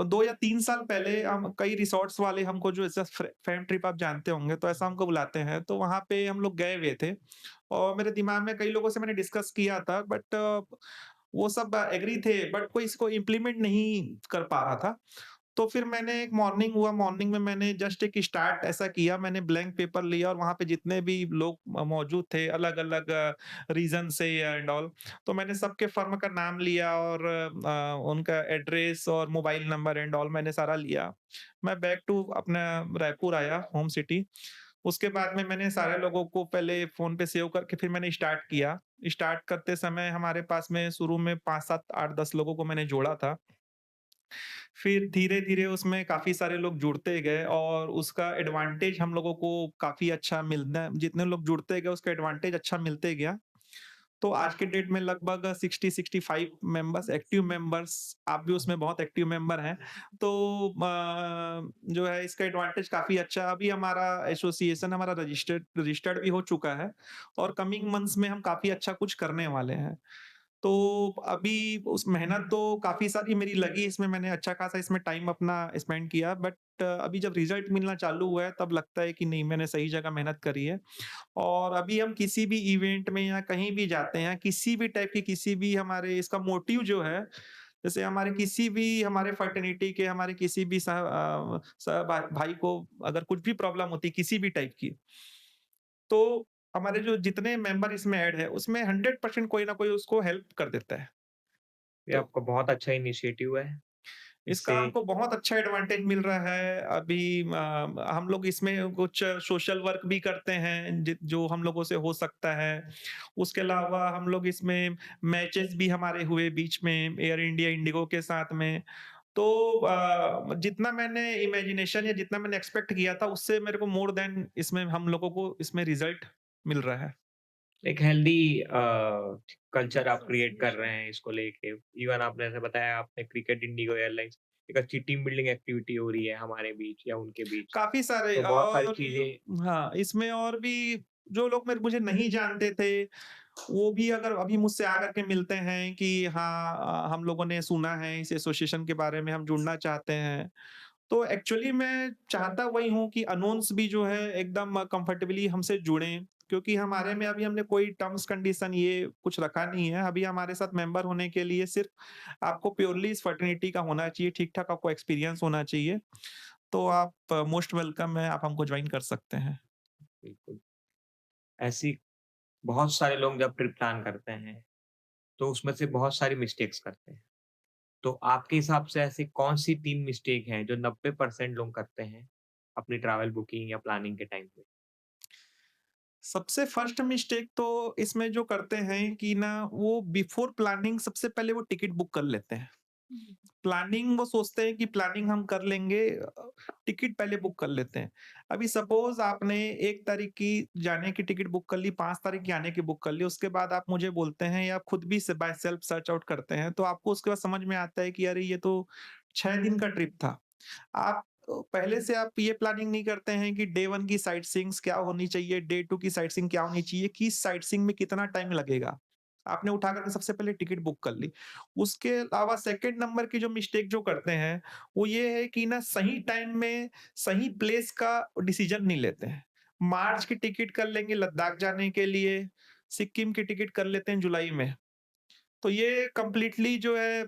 2 या 3 साल पहले हम कई रिसॉर्ट्स वाले हमको जो ऐसा फैम ट्रिप आप जानते होंगे, तो ऐसा हमको बुलाते हैं, तो वहाँ पे हम लोग गए हुए थे और मेरे दिमाग में कई लोगों से मैंने डिस्कस किया था बट वो सब एग्री थे बट कोई इसको इम्प्लीमेंट नहीं कर पा रहा था। तो फिर मैंने एक मॉर्निंग हुआ, मॉर्निंग में मैंने जस्ट एक स्टार्ट ऐसा किया, मैंने ब्लैंक पेपर लिया और वहाँ पे जितने भी लोग मौजूद थे अलग-अलग रीज़न से एंड ऑल, तो मैंने सबके फर्म का नाम लिया और उनका एड्रेस और मोबाइल नंबर एंड ऑल मैंने सारा लिया। मैं बैक टू अपना रायपुर आया, होम सिटी। उसके बाद में मैंने सारे लोगों को पहले फ़ोन पे सेव करके फिर मैंने स्टार्ट किया। स्टार्ट करते समय हमारे पास में शुरू में 5, 7, 8, 10 लोगों को मैंने जोड़ा था। फिर धीरे-धीरे उसमें काफ़ी सारे लोग जुड़ते गए और उसका एडवांटेज हम लोगों को काफ़ी अच्छा मिलना जितने लोग जुड़ते गए उसका एडवांटेज अच्छा मिलते गया। तो आज के डेट में लगभग 60-65 मेंबर्स एक्टिव मेंबर्स आप भी उसमें बहुत एक्टिव मेंबर हैं। तो जो है इसका एडवांटेज काफ़ी अच्छा अभी हमारा एसोसिएशन हमारा रजिस्टर्ड भी हो चुका है और कमिंग मंथ्स में हम काफ़ी अच्छा कुछ करने वाले हैं। तो अभी उस मेहनत तो काफ़ी सारी मेरी लगी इसमें मैंने अच्छा खासा इसमें टाइम अपना स्पेंड किया बट अभी जब रिज़ल्ट मिलना चालू हुआ है तब लगता है कि नहीं मैंने सही जगह मेहनत करी है। और अभी हम किसी भी इवेंट में या कहीं भी जाते हैं, किसी भी टाइप की किसी भी हमारे इसका मोटिव जो है, जैसे हमारे किसी भी हमारे फ्रेटर्निटी के हमारे किसी भी भाई को अगर कुछ भी प्रॉब्लम होती है किसी भी टाइप की, तो हमारे जो जितने मेंबर इसमें ऐड है, उसमें 100% कोई ना कोई उसको हेल्प कर देता है। ये तो आपका बहुत अच्छा इनिशिएटिव है। इसका इससे हमको बहुत अच्छा एडवांटेज मिल रहा है। अभी हम लोग इसमें कुछ सोशल वर्क भी करते हैं जो हम लोगों से हो सकता है। उसके अलावा हम लोग इसमें मैचेस भी हमारे हुए बीच में एयर इंडिया, इंडिगो के साथ में। तो जितना मैंने इमेजिनेशन या जितना मैंने एक्सपेक्ट किया था उससे मेरे को मोर देन इसमें हम लोगों को इसमें रिजल्ट मिल रहा है। एक हेल्दी कल्चर आप क्रिएट कर रहे हैं इसको लेके। इवन आपने जैसे बताया आपने क्रिकेट इंडिगो एयरलाइंस एक अच्छी टीम बिल्डिंग एक्टिविटी हो रही है हमारे बीच या उनके बीच। काफ़ी सारे तो बहुत सारी और चीज़ें हाँ, इसमें और भी जो लोग मुझे नहीं जानते थे, वो भी अगर अभी मुझसे आकर के मिलते हैं कि हाँ हम लोगों ने सुना है इस एसोसिएशन के बारे में, हम जुड़ना चाहते हैं। तो एक्चुअली मैं चाहता वही हूँ कि अनोन्स भी जो है एकदम कंफर्टेबली हमसे जुड़ें, क्योंकि हमारे में अभी हमने कोई टर्म्स कंडीशन ये कुछ रखा नहीं है। अभी हमारे साथ मेंबर होने के लिए सिर्फ़ आपको प्योरली इस फ्रेटर्निटी का होना चाहिए, ठीक-ठाक आपको एक्सपीरियंस होना चाहिए। तो आप मोस्ट वेलकम है, आप हमको जॉइन कर सकते हैं। बिल्कुल, ऐसी बहुत सारे लोग जब ट्रिप प्लान करते हैं, तो उसमें से बहुत सारी मिस्टेक्स करते हैं। तो आपके हिसाब से ऐसी कौन-सी 3 मिस्टेक हैं जो 90% लोग करते हैं, अपनी ट्रैवल बुकिंग या प्लानिंग के टाइम पे? सबसे फर्स्ट मिस्टेक तो इसमें जो करते हैं कि ना वो बिफोर प्लानिंग सबसे पहले वो टिकट बुक कर लेते हैं। प्लानिंग वो सोचते हैं कि प्लानिंग हम कर लेंगे, टिकट पहले बुक कर लेते हैं। अभी सपोज़ आपने 1 तारीख की जाने की टिकट बुक कर ली, 5 तारीख की आने की बुक कर ली, उसके बाद आप मुझे बोलते हैं या आप खुद भी से बाय सेल्फ सर्च आउट करते हैं, तो आपको उसके बाद समझ में आता है कि अरे ये तो 6 दिन का ट्रिप था। आप पहले से आप ये प्लानिंग नहीं करते हैं कि डे 1 की साइटसीइंग्स क्या होनी चाहिए, डे 2 की साइटसीइंग क्या होनी चाहिए, किस साइटसीइंग में कितना टाइम लगेगा। आपने उठा कर के सबसे पहले टिकट बुक कर ली। उसके अलावा सेकंड नंबर की जो मिस्टेक जो करते हैं, वो ये है कि ना सही टाइम में सही प्लेस का डिसीजन नहीं लेते हैं। मार्च की टिकट कर लेंगे लद्दाख जाने के लिए, सिक्किम की टिकट कर लेते हैं जुलाई में। तो ये कंप्लीटली जो है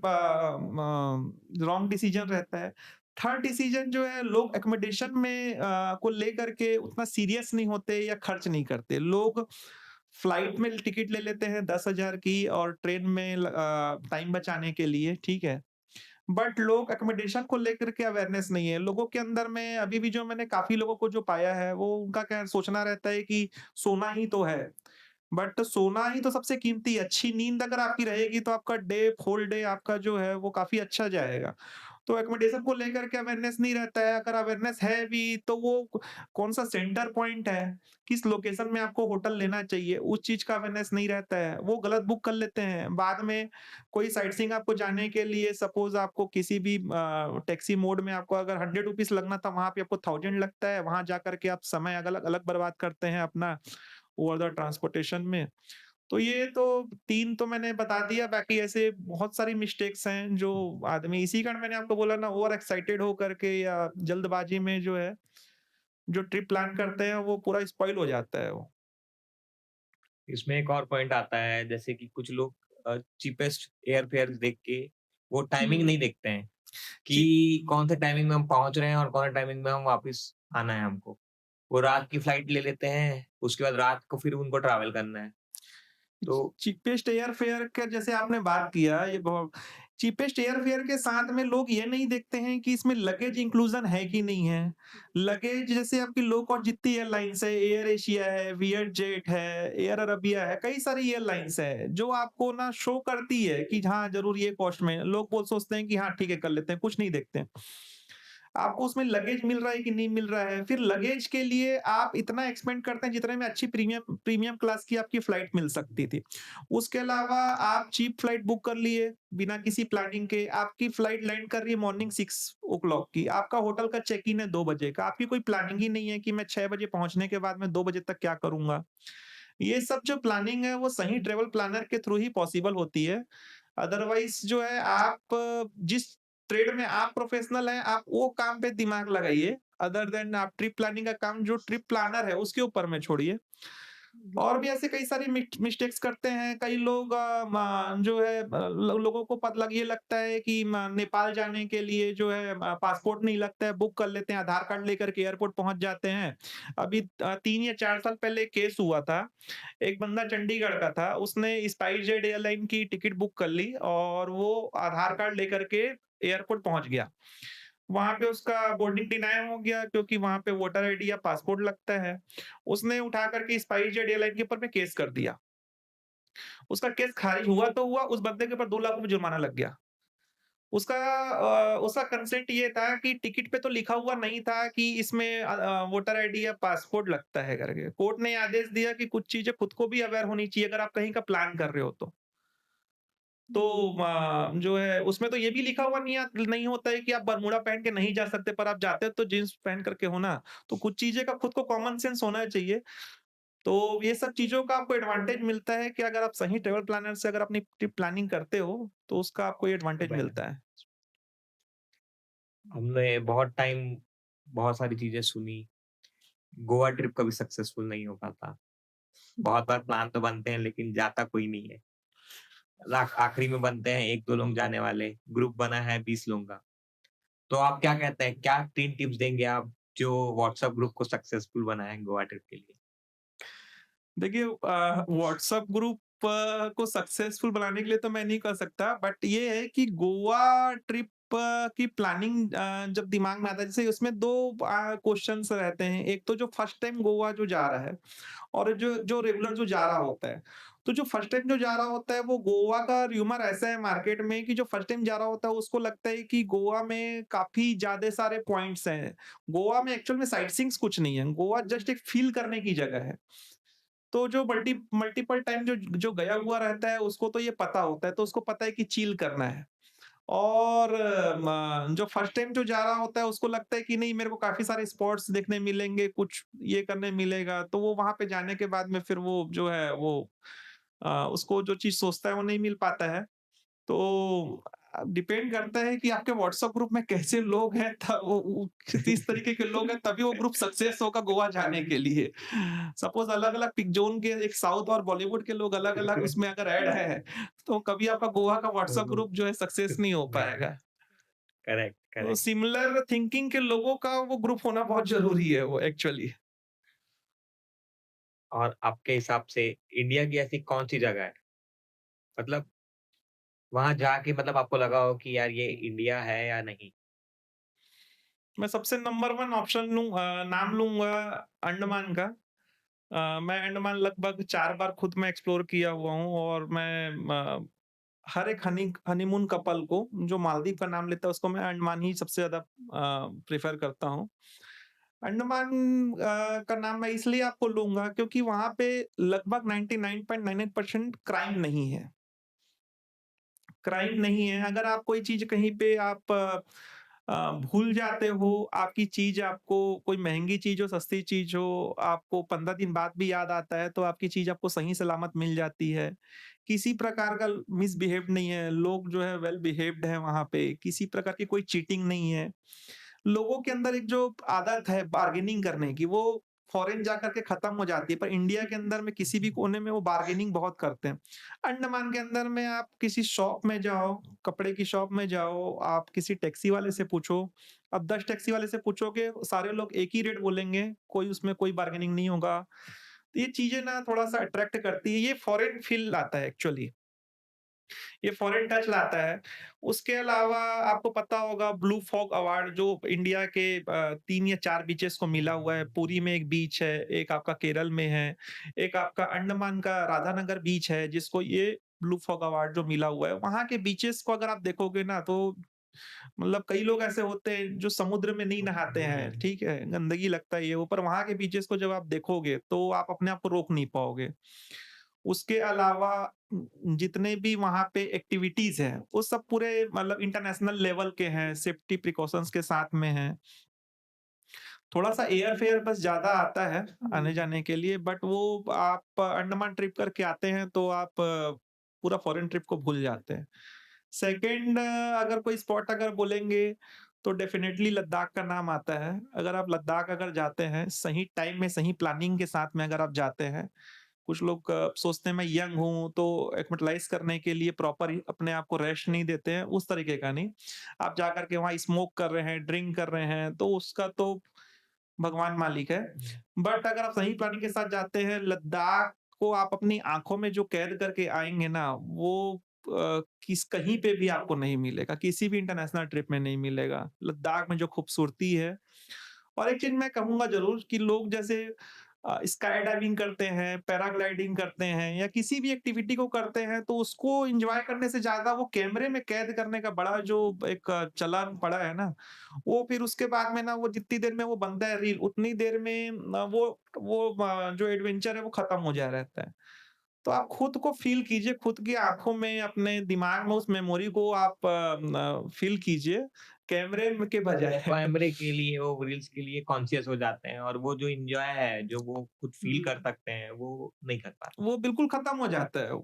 रॉन्ग डिसीजन रहता है। थर्ड डिसीजन जो है लोग अकोमोडेशन में को लेकर के उतना सीरियस नहीं होते या खर्च नहीं करते। लोग फ्लाइट में टिकट ले लेते हैं 10,000 की और ट्रेन में टाइम बचाने के लिए, ठीक है। बट लोग अकोमोडेशन को लेकर के अवेयरनेस नहीं है। लोगों के अंदर में अभी भी जो मैंने काफ़ी लोगों को जो पाया है, वो उनका क्या सोचना रहता है कि सोना ही तो है। बट सोना ही तो सबसे कीमती है। अच्छी नींद अगर आपकी रहेगी तो आपका डे होल डे आपका जो है वो काफ़ी अच्छा जाएगा। तो अकोमोडेशन को लेकर के अवेयरनेस नहीं रहता है। अगर अवेयरनेस है भी तो वो कौन-सा सेंटर पॉइंट है, किस लोकेशन में आपको होटल लेना चाहिए, उस चीज़ का अवेयरनेस नहीं रहता है। वो गलत बुक कर लेते हैं। बाद में कोई साइटसीइंग आपको जाने के लिए सपोज़ आपको किसी भी टैक्सी मोड में आपको अगर ₹100 लगना था, वहाँ पे आपको 1000 लगता है। वहाँ जाकर के आप समय अलग अलग बर्बाद करते हैं अपना ओवर द ट्रांसपोर्टेशन में। तो ये तो 3 तो मैंने बता दिया, बाकी ऐसे बहुत सारी मिस्टेक्स हैं जो आदमी इसी कारण मैंने आपको बोला ना ओवर एक्साइटेड होकर के या जल्दबाजी में जो है, जो ट्रिप प्लान करते हैं वो पूरा स्पॉइल हो जाता है वो। इसमें एक और पॉइंट आता है जैसे कि कुछ लोग चीपेस्ट एयरफेयर्स देख के वो टाइमिंग हुँ। नहीं देखते हैं जी। कि कौन से टाइमिंग में हम पहुँच रहे हैं और कौन से टाइमिंग में हम वापस आना है हमको। वो रात की फ्लाइट ले लेते हैं, उसके बाद रात को फिर उनको ट्रैवल करना है। तो चीपेस्ट एयर फेयर का जैसे आपने बात किया ये बहुत चीपेस्ट एयर फेयर के साथ में लोग ये नहीं देखते हैं कि इसमें लगेज इंक्लूजन है कि नहीं है। लगेज जैसे आपकी लो कॉस्ट जितनी एयरलाइंस है, एयर एशिया है, वियर जेट है, एयर अरबिया है, कई सारी एयरलाइंस है जो आपको ना शो करती है कि हाँ जरूर ये कॉस्ट में लोग बोल सोचते हैं कि हाँ ठीक है कर लेते हैं, कुछ नहीं देखते हैं। आपको उसमें लगेज मिल रहा है कि नहीं मिल रहा है। फिर लगेज के लिए आप इतना एक्सपेंड करते हैं जितने में अच्छी प्रीमियम प्रीमियम क्लास की आपकी फ्लाइट मिल सकती थी। उसके अलावा आप चीप फ्लाइट बुक कर लिए बिना किसी प्लानिंग के, आपकी फ्लाइट लैंड कर रही है मॉर्निंग 6 ओ क्लॉक की, आपका होटल का चेक इन है 2 बजे का, आपकी कोई प्लानिंग ही नहीं है कि मैं 6 बजे पहुँचने के बाद मैं 2 बजे तक क्या करूँगा। ये सब जो प्लानिंग है वो सही ट्रैवल प्लानर के थ्रू ही पॉसिबल होती है। अदरवाइज़ जो है आप जिस ट्रेड में आप प्रोफेशनल हैं, आप वो काम पे दिमाग लगाइए। अदर देन आप ट्रिप प्लानिंग का काम जो ट्रिप प्लानर है उसके ऊपर में छोड़िए। और भी ऐसे कई सारी मिस्टेक्स करते हैं कई लोग जो है लोगों को पता लग ये लगता है कि नेपाल जाने के लिए जो है पासपोर्ट नहीं लगता है, बुक कर लेते हैं, आधार कार्ड लेकर के एयरपोर्ट पहुंच जाते हैं। अभी 3 या 4 साल पहले एक केस हुआ था। एक बंदा चंडीगढ़ का था, उसने स्पाइस जेट एयरलाइन की टिकट बुक कर ली और वो आधार कार्ड लेकर के एयरपोर्ट पहुंच गया। वहाँ पे उसका बोर्डिंग डिनाय हो गया क्योंकि वहाँ पे वोटर आईडी या पासपोर्ट लगता है। उसने उठा करके स्पाइस जेट एयरलाइन के ऊपर में केस कर दिया। उसका केस खारिज हुआ तो हुआ, उस बंदे के ऊपर 2 लाख रुपए जुर्माना लग गया। उसका कंसेंट ये था कि टिकट पे तो लिखा हुआ नहीं था कि इसमें वोटर आईडी या पासपोर्ट लगता है करके। कोर्ट ने आदेश दिया कि कुछ चीज़ें खुद को भी अवेयर होनी चाहिए अगर आप कहीं का प्लान कर रहे हो तो। तो जो है उसमें तो ये भी लिखा हुआ नहीं होता है कि आप बरमूडा पहन के नहीं जा सकते, पर आप जाते हो तो जीन्स पहन करके हो ना। तो कुछ चीज़ें का खुद को कॉमन सेंस होना चाहिए। तो ये सब चीज़ों का आपको एडवांटेज मिलता है कि अगर आप सही ट्रैवल प्लानर से अगर अपनी ट्रिप प्लानिंग करते हो, तो उसका आपको ये एडवांटेज वह मिलता है। हमने बहुत टाइम बहुत सारी चीज़ें सुनी, गोवा ट्रिप कभी सक्सेसफुल नहीं हो पाता। बहुत बार प्लान तो बनते हैं लेकिन जाता कोई नहीं है। आखिरी में बनते हैं 1-2 लोग जाने वाले, ग्रुप बना है 20 लोगों का। तो आप क्या कहते हैं, क्या 3 टिप्स देंगे आप जो व्हाट्सएप ग्रुप को सक्सेसफुल बनाएँ गोवा ट्रिप के लिए? देखिए व्हाट्सएप ग्रुप को सक्सेसफुल बनाने के लिए तो मैं नहीं कह सकता, बट ये है कि गोवा ट्रिप की प्लानिंग जब दिमाग में आता है, जैसे उसमें 2 क्वेश्चन्स रहते हैं। एक तो जो फर्स्ट टाइम गोवा जो जा रहा है और जो जो रेगुलर जो जा रहा होता है। तो जो फर्स्ट टाइम जो जा रहा होता है वो गोवा का र्यूमर ऐसा है मार्केट में कि जो फर्स्ट टाइम जा रहा होता है उसको लगता है कि गोवा में काफ़ी ज़्यादा सारे पॉइंट्स हैं। गोवा में एक्चुअल में साइट सीइंग्स कुछ नहीं है। गोवा जस्ट एक फ़ील करने की जगह है। तो जो मल्टीपल टाइम जो जो गया हुआ रहता है उसको तो ये पता होता है, तो उसको पता है कि चिल करना है। और जो फर्स्ट टाइम जो जा रहा होता है उसको लगता है कि नहीं मेरे को काफ़ी सारे स्पॉट्स देखने मिलेंगे, कुछ ये करने मिलेगा, तो वो वहाँ पे जाने के बाद में फिर वो जो है वो उसको जो चीज़ सोचता है वो नहीं मिल पाता है। तो डिपेंड करता है कि आपके व्हाट्सएप ग्रुप में कैसे लोग हैं त वो किस तरीके के लोग हैं तभी वो ग्रुप सक्सेस होगा गोवा जाने के लिए। सपोज़ अलग-अलग पिक ज़ोन के एक साउथ और बॉलीवुड के लोग अलग-अलग उसमें अगर ऐड हैं, तो कभी आपका गोवा का व्हाट्सएप ग्रुप जो है सक्सेस नहीं हो पाएगा। करेक्ट, तो करेक्ट। सिमिलर थिंकिंग के लोगों का वो ग्रुप होना बहुत ज़रूरी है वो एक्चुअली। और आपके हिसाब से इंडिया की ऐसी कौन-सी जगह है? मतलब वहाँ जाके मतलब आपको लगा हो कि यार ये इंडिया है या नहीं? मैं सबसे नंबर 1 ऑप्शन नाम लूँगा अंडमान का। मैं अंडमान लगभग 4 बार खुद मैं एक्सप्लोर किया हुआ हूँ और मैं हर एक हनीमून कपल को जो मालदीव का नाम लेता है उसको मैं अंडमान ही सबसे ज़्यादा प्रेफ़र करता हूँ। अंडमान का नाम मैं इसलिए आपको लूँगा क्योंकि वहाँ पे लगभग 99.99% क्राइम नहीं है। क्राइम नहीं है, अगर आप कोई चीज़ कहीं पे आप भूल जाते हो, आपकी चीज़ आपको कोई महँगी चीज़ हो, सस्ती चीज़ हो, आपको 15 दिन बाद भी याद आता है, तो आपकी चीज़ आपको सही सलामत मिल जाती है। किसी प्रकार का मिसबिहेव नहीं है, लोग जो है वेल बिहेव्ड हैं वहाँ पे, किसी प्रकार की कोई चीटिंग नहीं है। लोगों के अंदर एक जो आदत है बार्गेनिंग करने की, वो फ़ॉरेन जाकर के खत्म हो जाती है, पर इंडिया के अंदर में किसी भी कोने में वो बार्गेनिंग बहुत करते हैं। अंडमान के अंदर में आप किसी शॉप में जाओ, कपड़े की शॉप में जाओ, आप किसी टैक्सी वाले से पूछो, अब 10 टैक्सी वाले से पूछोगे, सारे लोग एक ही रेट बोलेंगे, कोई उसमें कोई बार्गेनिंग नहीं होगा। तो ये चीज़ें ना थोड़ा-सा अट्रैक्ट करती है, ये फ़ॉरेन फ़ील लाता है एक्चुअली। ये फॉरेन टच लाता है। उसके अलावा आपको पता होगा ब्लू फॉग अवार्ड जो इंडिया के 3 या 4 बीचेस को मिला हुआ है। पुरी में एक बीच है, एक आपका केरल में है, एक आपका अंडमान का राधानगर बीच है जिसको ये ब्लू फॉग अवार्ड जो मिला हुआ है। वहाँ के बीचेस को अगर आप देखोगे ना तो मतलब कई लोग ऐसे होते हैं जो समुद्र में नहीं नहाते हैं, ठीक है? गंदगी लगता है ये वो, पर वहाँ के बीचेस को जब आप देखोगे तो आप अपने आप को रोक नहीं पाओगे। उसके अलावा जितने भी वहाँ पे एक्टिविटीज़ हैं, वो सब पूरे मतलब इंटरनेशनल लेवल के हैं, सेफ्टी प्रिकॉशंस के साथ में हैं। थोड़ा-सा एयर फेयर बस ज़्यादा आता है आने-जाने के लिए, बट वो आप अंडमान ट्रिप करके आते हैं तो आप पूरा फॉरेन ट्रिप को भूल जाते हैं। सेकंड अगर कोई स्पॉट अगर बोलेंगे तो डेफ़िनेटली लद्दाख का नाम आता है। अगर आप लद्दाख अगर जाते हैं, सही टाइम में सही प्लानिंग के साथ में अगर आप जाते हैं, कुछ लोग सोचते हैं मैं यंग हूँ तो एक्मेटलाइज करने के लिए प्रॉपर अपने आप को रेस्ट नहीं देते हैं, उस तरीके का नहीं। आप जाकर के वहाँ स्मोक कर रहे हैं, ड्रिंक कर रहे हैं तो उसका तो भगवान मालिक है। बट अगर आप सही प्लानिंग के साथ जाते हैं, लद्दाख को आप अपनी आँखों में जो कैद करके आएँगे ना, वो किस कहीं पे भी आपको नहीं मिलेगा, किसी भी इंटरनेशनल ट्रिप में नहीं मिलेगा। लद्दाख में जो खूबसूरती है और एक चीज़ मैं कहूँगा ज़रूर कि लोग जैसे स्काई डाइविंग करते हैं, पैराग्लाइडिंग करते हैं या किसी भी एक्टिविटी को करते हैं, तो उसको एन्जॉय करने से ज़्यादा वो कैमरे में कैद करने का बड़ा जो एक चलन पड़ा है ना, वो फिर उसके बाद में ना वो जितनी देर में वो बनता है रील, उतनी देर में वो जो एडवेंचर है वो खत्म हो जा रहता है। तो आप खुद को फ़ील कीजिए, खुद की आँखों में, अपने दिमाग में उस मेमोरी को आप फ़ील कीजिए, कैमरे में के बजाय। कैमरे के लिए, वो रील्स के लिए कॉन्शियस हो जाते हैं और वो जो एन्जॉय है, जो वो खुद फ़ील कर सकते हैं, वो नहीं कर पाते। वो बिल्कुल खत्म हो जाता है।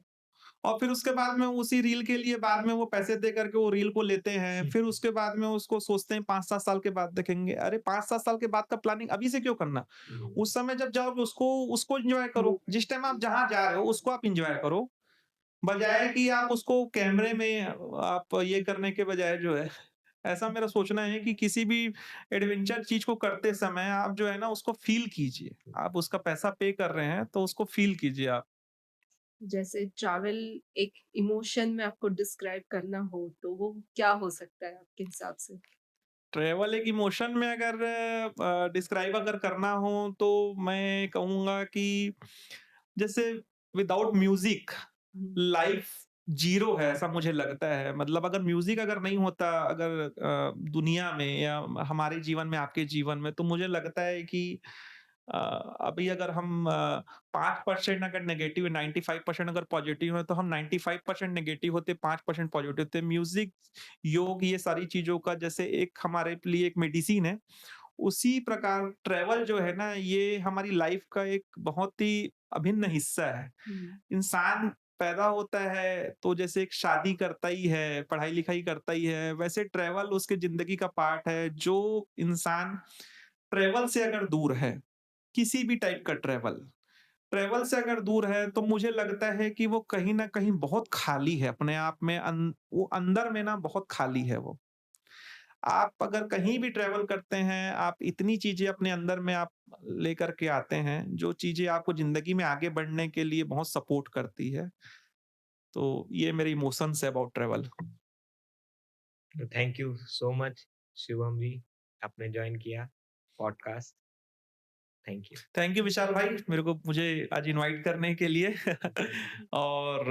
और फिर उसके बाद में उसी रील के लिए बाद में वो पैसे दे करके वो रील को लेते हैं। फिर उसके बाद में उसको सोचते हैं 5-7 साल के बाद देखेंगे। अरे 5-7 साल के बाद का प्लानिंग अभी से क्यों करना? उस समय जब जाओगे उसको उसको एन्जॉय करो। जिस टाइम आप जहाँ जा रहे हो उसको आप एन्जॉय करो। बजाय कि आप उसको कैमरे में आप ये करने के बजाय जो है ऐसा मेरा सोचना है कि किसी भी एडवेंचर चीज़ को करते समय आप जो है ना उसको फ़ील कीजिए। आप उसका पैसा पे कर रहे हैं तो उसको फ़ील कीजिए आप। जैसे ट्रैवल एक इमोशन में आपको डिस्क्राइब करना हो, तो वो क्या हो सकता है आपके हिसाब से? ट्रैवल एक इमोशन में अगर डिस्क्राइब अगर करना हो तो मैं कहूँगा कि जैसे विदाउट म्यूजिक हुँ, लाइफ जीरो है ऐसा मुझे लगता है। मतलब अगर म्यूजिक अगर नहीं होता अगर दुनिया में या हमारे जीवन में, आपके जीवन में, तो मुझे लगता है कि अ, अभी अगर हम 5% अगर नेगेटिव है, 95% अगर पॉजिटिव है तो हम 95% नेगेटिव होते, 5% पॉजिटिव होते। म्यूजिक, योग, ये सारी चीज़ों का जैसे एक हमारे लिए एक मेडिसिन है, उसी प्रकार ट्रैवल जो है ना ये हमारी लाइफ का एक बहुत ही अभिन्न हिस्सा है। हुँ, इंसान पैदा होता है तो जैसे एक शादी करता ही है, पढ़ाई-लिखाई करता ही है, वैसे ट्रैवल उसकी ज़िंदगी का पार्ट है। जो इंसान ट्रैवल से अगर दूर है, किसी भी टाइप का ट्रैवल, ट्रैवल से अगर दूर है तो मुझे लगता है कि वो कहीं न कहीं बहुत खाली है अपने आप में वो अंदर में ना बहुत खाली है वो। आप अगर कहीं भी ट्रैवल करते हैं, आप इतनी चीज़ें अपने अंदर में आप लेकर के आते हैं, जो चीज़ें आपको ज़िंदगी में आगे बढ़ने के लिए बहुत सपोर्ट करती है। तो ये मेरे इमोशंस है about travel. Thank you so much Shivam ji, आपने जॉइन किया podcast. Thank you. Thank you Vishal भाई मुझे आज इनवाइट करने के लिए और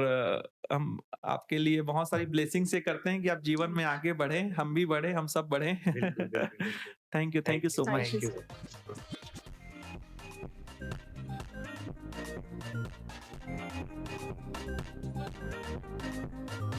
हम आपके लिए बहुत सारी ब्लेसिंग्स से करते हैं कि आप जीवन में आगे बढ़ें, हम भी बढ़ें, हम सब बढ़ें। बिल्कुल, बिल्कुल, बिल्कुल। Thank you so thank much. You thank you so so much. Much.